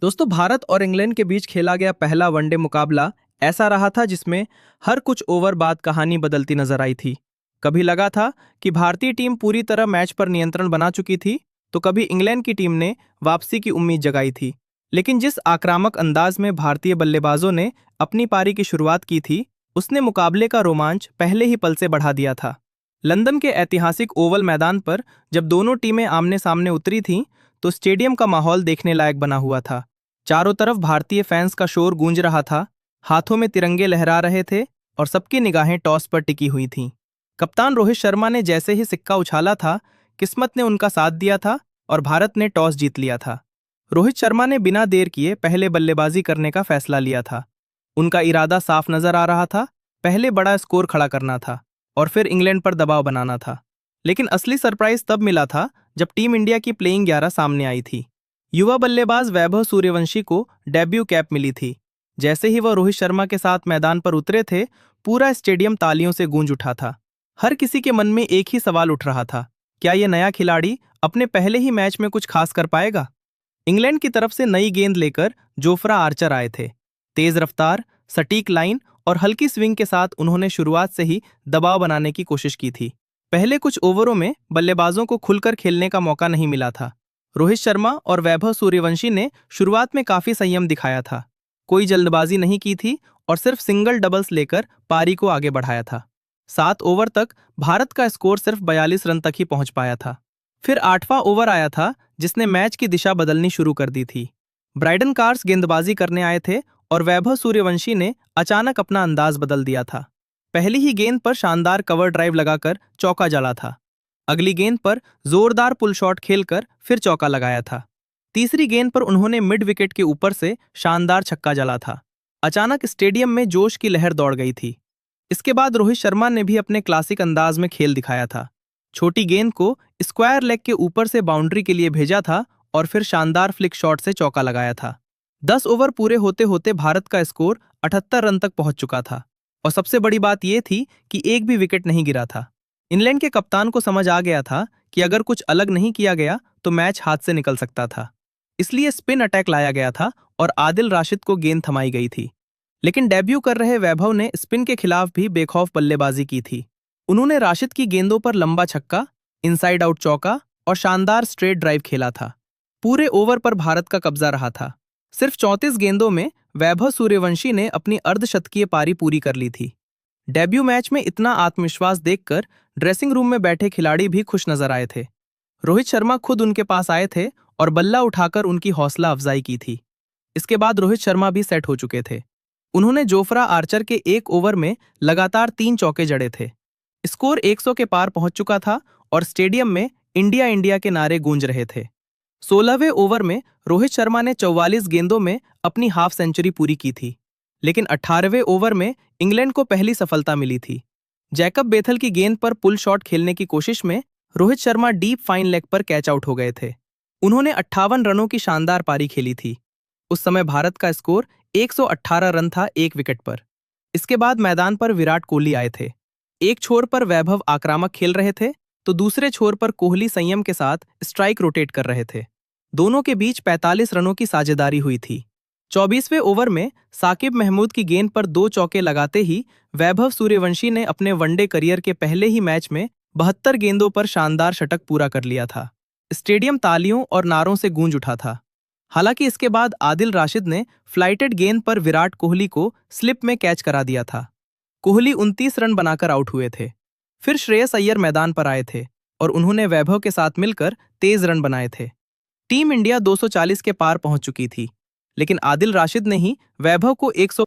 दोस्तों, भारत और इंग्लैंड के बीच खेला गया पहला वनडे मुकाबला ऐसा रहा था जिसमें हर कुछ ओवर बाद कहानी बदलती नजर आई थी। कभी लगा था कि भारतीय टीम पूरी तरह मैच पर नियंत्रण बना चुकी थी, तो कभी इंग्लैंड की टीम ने वापसी की उम्मीद जगाई थी। लेकिन जिस आक्रामक अंदाज में भारतीय बल्लेबाजों ने अपनी पारी की शुरुआत की थी, उसने मुकाबले का रोमांच पहले ही पल से बढ़ा दिया था। लंदन के ऐतिहासिक ओवल मैदान पर जब दोनों टीमें आमने सामने उतरी थीं, तो स्टेडियम का माहौल देखने लायक बना हुआ था। चारों तरफ भारतीय फैंस का शोर गूंज रहा था, हाथों में तिरंगे लहरा रहे थे और सबकी निगाहें टॉस पर टिकी हुई थीं। कप्तान रोहित शर्मा ने जैसे ही सिक्का उछाला था, किस्मत ने उनका साथ दिया था और भारत ने टॉस जीत लिया था। रोहित शर्मा ने बिना देर किए पहले बल्लेबाजी करने का फैसला लिया था। उनका इरादा साफ नजर आ रहा था, पहले बड़ा स्कोर खड़ा करना था और फिर इंग्लैंड पर दबाव बनाना था। लेकिन असली सरप्राइज तब मिला था जब टीम इंडिया की प्लेइंग 11 सामने आई थी। युवा बल्लेबाज वैभव सूर्यवंशी को डेब्यू कैप मिली थी। जैसे ही वह रोहित शर्मा के साथ मैदान पर उतरे थे, पूरा स्टेडियम तालियों से गूंज उठा था। हर किसी के मन में एक ही सवाल उठ रहा था, क्या यह नया खिलाड़ी अपने पहले ही मैच में कुछ खास कर पाएगा? इंग्लैंड की तरफ से नई गेंद लेकर जोफ्रा आर्चर आए थे। तेज रफ्तार, सटीक लाइन और हल्की स्विंग के साथ उन्होंने शुरुआत से ही दबाव बनाने की कोशिश की थी। पहले कुछ ओवरों में बल्लेबाजों को खुलकर खेलने का मौका नहीं मिला था। रोहित शर्मा और वैभव सूर्यवंशी ने शुरुआत में काफी संयम दिखाया था। कोई जल्दबाजी नहीं की थी और सिर्फ सिंगल डबल्स लेकर पारी को आगे बढ़ाया था। 7 ओवर तक भारत का स्कोर सिर्फ 42 रन तक ही पहुंच पाया था। फिर 8वां ओवर आया था, जिसने मैच की दिशा बदलनी शुरू कर दी थी। ब्राइडन कार्स गेंदबाजी करने आए थे और वैभव सूर्यवंशी ने अचानक अपना अंदाज बदल दिया था। पहली ही गेंद पर शानदार कवर ड्राइव लगाकर चौका जड़ा था। अगली गेंद पर जोरदार पुल शॉट खेलकर फिर चौका लगाया था। तीसरी गेंद पर उन्होंने मिड विकेट के ऊपर से शानदार छक्का जड़ा था। अचानक स्टेडियम में जोश की लहर दौड़ गई थी। इसके बाद रोहित शर्मा ने भी अपने क्लासिक अंदाज में खेल दिखाया था। छोटी गेंद को स्क्वायर लेग के ऊपर से बाउंड्री के लिए भेजा था और फिर शानदार फ्लिक शॉट से चौका लगाया था। 10 ओवर पूरे होते होते भारत का स्कोर 78 रन तक पहुंच चुका था और सबसे बड़ी बात यह थी कि एक भी विकेट नहीं गिरा था। इंग्लैंड के कप्तान को समझ आ गया था कि अगर कुछ अलग नहीं किया गया तो मैच हाथ से निकल सकता था। इसलिए स्पिन अटैक लाया गया था और आदिल राशिद को गेंद थमाई गई थी। लेकिन डेब्यू कर रहे वैभव ने स्पिन के खिलाफ भी बेखौफ बल्लेबाजी की थी। उन्होंने राशिद की गेंदों पर लंबा छक्का, इनसाइड आउट चौका और शानदार स्ट्रेट ड्राइव खेला था। पूरे ओवर पर भारत का कब्जा रहा था। सिर्फ 34 गेंदों में वैभव सूर्यवंशी ने अपनी अर्धशतकीय पारी पूरी कर ली थी। डेब्यू मैच में इतना आत्मविश्वास देखकर ड्रेसिंग रूम में बैठे खिलाड़ी भी खुश नजर आए थे। रोहित शर्मा खुद उनके पास आए थे और बल्ला उठाकर उनकी हौसला अफजाई की थी। इसके बाद रोहित शर्मा भी सेट हो चुके थे। उन्होंने जोफ्रा आर्चर के एक ओवर में लगातार 3 चौके जड़े थे। स्कोर 100 के पार पहुंच चुका था और स्टेडियम में इंडिया इंडिया के नारे गूंज रहे थे। 16वें ओवर में रोहित शर्मा ने 44 गेंदों में अपनी हाफ सेंचुरी पूरी की थी। लेकिन 18वें ओवर में इंग्लैंड को पहली सफलता मिली थी। जैकब बेथल की गेंद पर पुल शॉट खेलने की कोशिश में Rohit Sharma deep fine leg पर कैच आउट हो गए थे। उन्होंने 58 रनों की शानदार पारी खेली थी। उस समय भारत का स्कोर 118 रन था एक विकेट पर। इसके बाद मैदान पर विराट कोहली आए थे। एक छोर पर वैभव आक्रामक खेल रहे थे, तो दूसरे छोर पर कोहली संयम के साथ स्ट्राइक रोटेट कर रहे थे। दोनों के बीच 45 रनों की साझेदारी हुई थी। 24वें ओवर में साकिब महमूद की गेंद पर 2 चौके लगाते ही वैभव सूर्यवंशी ने अपने वनडे करियर के पहले ही मैच में 72 गेंदों पर शानदार शतक पूरा कर लिया था। स्टेडियम तालियों और नारों से गूंज उठा था। हालांकि इसके बाद आदिल राशिद ने फ्लाइटेड गेंद पर विराट कोहली को स्लिप में कैच करा दिया था। कोहली 29 रन बनाकर आउट हुए थे। फिर श्रेयस अय्यर मैदान पर आए थे और उन्होंने वैभव के साथ मिलकर तेज रन बनाए थे। टीम इंडिया 240 के पार पहुंच चुकी थी, लेकिन आदिल राशिद ने ही वैभव को 100